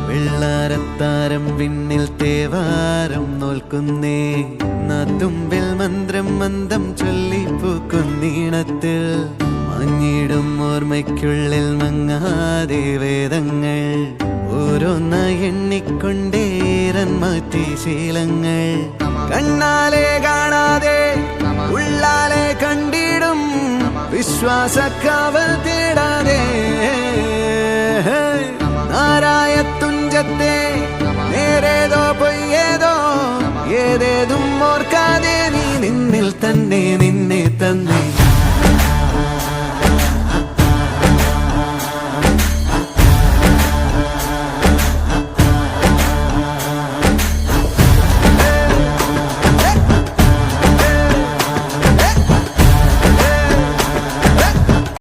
വെള്ളാരത്താരം വിണ്ണിൽ തേവാരം നോൽക്കുന്നേ നാത്തുമ്പിൽ മന്ത്രം മന്ദം ചൊല്ലിപ്പൂക്കുന്നീണത്തിൽ മങ്ങിടും ഓർമ്മയ്ക്കുള്ളിൽ മങ്ങാതെ വേദങ്ങൾ ഓരോന്നായി എണ്ണിക്കൊണ്ടേരൻ മാറ്റി ശീലങ്ങൾ കണ്ണാലെ കാണാതെ ഉള്ളാലെ കണ്ടിടും വിശ്വാസക്കാവൽ തേടാതെ നാരായ തുഞ്ചത്തെ നേരേതോ പൊയ്യേതോ ഏതേതും ഓർക്കാതെ നീ നിന്നിൽ തന്നെ നിന്നെ തന്നെ